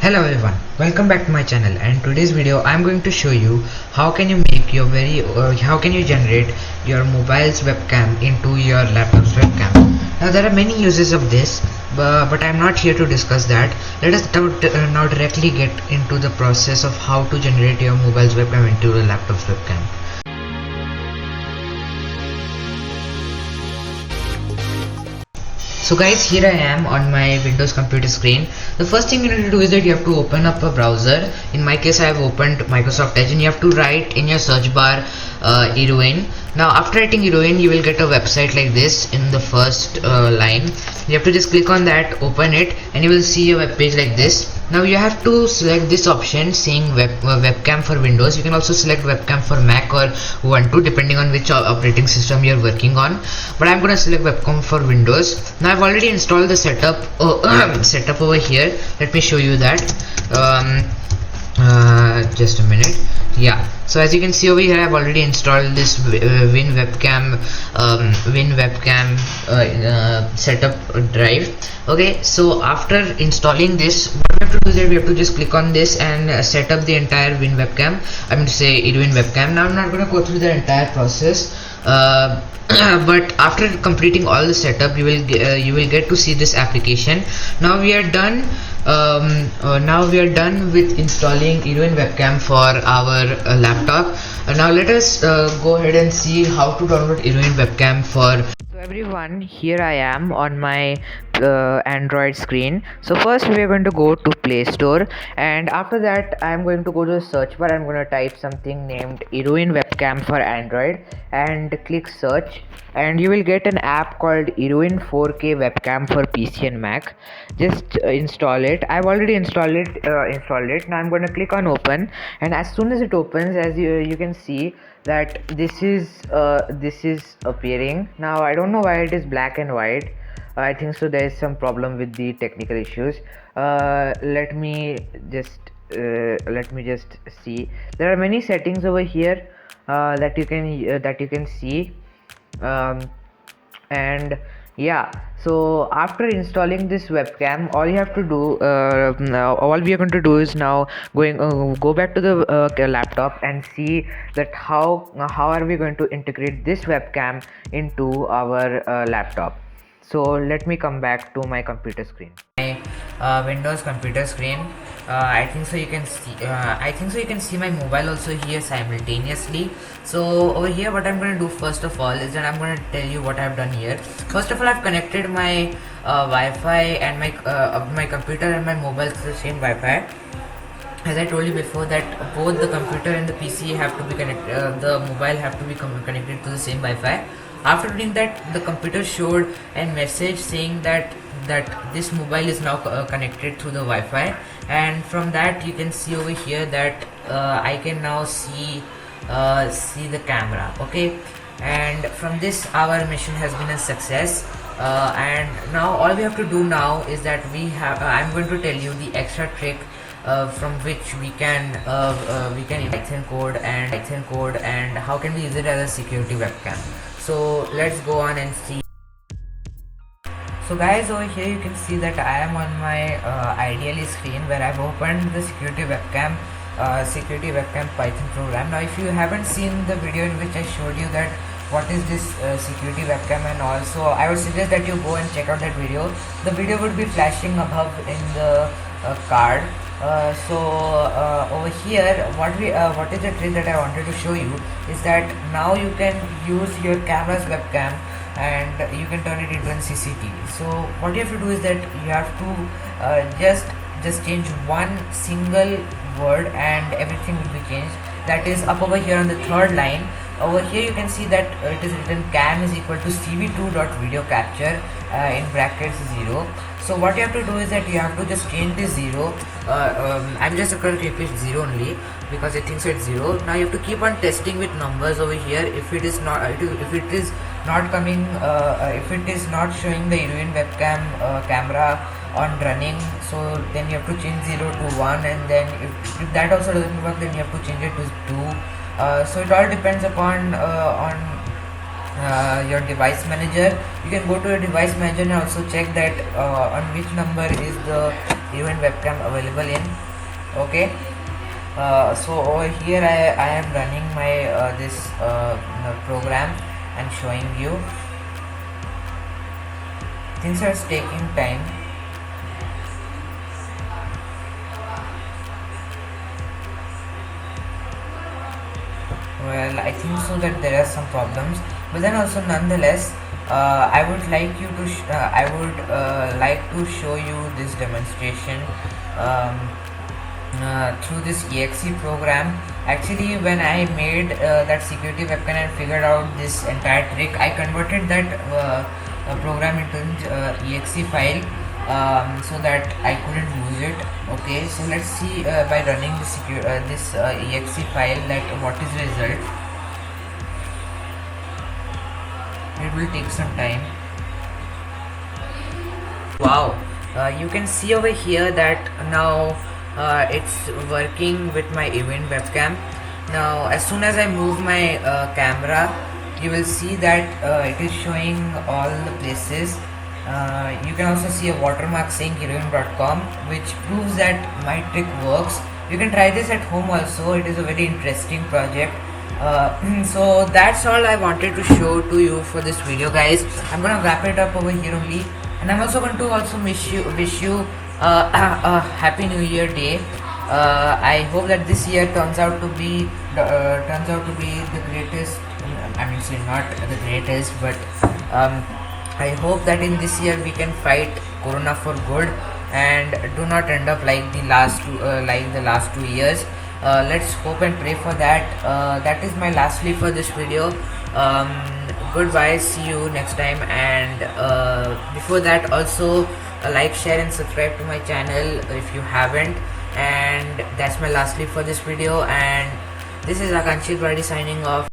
Hello everyone, welcome back to my channel, and today's video I'm going to show you how can you make your how can you generate your mobile's webcam into your laptop's webcam. Now there are many uses of this, but I'm not here to discuss that. Let us now directly get into the process of how to generate your mobile's webcam into your laptop's webcam. So guys, here I am on my Windows computer screen. The first thing you need to do is that you have to open up a browser. In my case I have opened Microsoft Edge, and you have to write in your search bar Heroine. Now after writing Heroine, you will get a website like this in the first line. You have to just click on that, open it, and you will see a web page like this. Now you have to select this option saying webcam for Windows. You can also select webcam for Mac or Ubuntu depending on which operating system you are working on, but I'm going to select webcam for Windows. Now I've already installed the setup over here. Let me show you that. Just a minute. Yeah, so as you can see over here, I've already installed this Win Webcam setup drive. Okay, so after installing this, what we have to do is that we have to just click on this and set up the entire Win Webcam. I'm going to say Win Webcam. Now I'm not going to go through the entire process. But after completing all the setup, you will get to see this application. Now we are done. Now we are done with installing Heroine webcam for our laptop. Now let us go ahead and see how to download Heroine webcam for. So everyone, here I am on my Android screen. So first we are going to go to Play Store, and after that I am going to go to the search bar. I'm going to type something named Heroine webcam for Android and click search, and you will get an app called Heroine 4K webcam for PC and Mac. Just install it. I've already installed it. Now I'm going to click on open, and as soon as it opens, as you can see that this is appearing. Now I don't know why it is black and white. I think so there is some problem with the technical issues. Let me just see. There are many settings over here that you can see, and yeah, so after installing this webcam, all you have to do all we are going to do is now go back to the laptop and see that how are we going to integrate this webcam into our laptop. So let me come back to my computer screen. My Windows computer screen. I think so you can see my mobile also here simultaneously. So over here, what I'm going to do first of all is that I'm going to tell you what I've done here. First of all, I've connected my Wi-Fi and my computer and my mobile to the same Wi-Fi. As I told you before, that both the computer and the PC have to be connected, the mobile have to be connected to the same Wi-Fi. After doing that, the computer showed a message saying that this mobile is now connected through the Wi-Fi, and from that you can see over here that I can now see the camera. Okay, and from this our mission has been a success. And now all we have to do now is that I'm going to tell you the extra trick from which we can Python code and how can we use it as a security webcam. So let's go on and see. So guys, over here you can see that I am on my Ideally screen where I've opened the security webcam Python program. Now if you haven't seen the video in which I showed you that what is this security webcam, and also I would suggest that you go and check out that video. The video would be flashing above in the card. Over here, what is the trick that I wanted to show you is that now you can use your camera's webcam and you can turn it into a CCTV. So what you have to do is that you have to just change one single word and everything will be changed. That is up over here on the third line. Over here you can see that it is written cam is equal to cv2.video capture in brackets 0. So what you have to do is that you have to just change this 0. I'm just going to keep it 0 only because it thinks it's 0. Now you have to keep on testing with numbers over here. If it is not coming, if it is not showing the Heroine webcam camera on running, so then you have to change 0 to 1, and then if that also doesn't work, then you have to change it to 2. So it all depends upon on your device manager. You can go to your device manager and also check that on which number is the event webcam available in. Okay. So over here I am running my this program and showing you. Things are taking time. Well, I think so that there are some problems, but then also nonetheless, I would like you to I would like to show you this demonstration through this exe program. Actually, when I made that security webcam and figured out this entire trick, I converted that program into an exe file, so that I couldn't lose it. Okay, so let's see by running this exe file that what is the result. It will take some time. Wow, you can see over here that now it's working with my event webcam. Now as soon as I move my camera, you will see that it is showing all the places. You can also see a watermark saying heroine.com, which proves that my trick works. You can try this at home also. It is a very interesting project. So that's all I wanted to show to you for this video, guys. I'm gonna wrap it up over here only, and I'm also going to also wish you a happy New Year day. I hope that this year turns out to be the greatest. I mean, say not the greatest, but I hope that in this year we can fight Corona for good and do not end up like the last 2 years. Let's hope and pray for that. That is my lastly for this video. Goodbye, see you next time, and before that also like, share and subscribe to my channel if you haven't. And that's my lastly for this video, and this is Akanshilnpadhee signing off.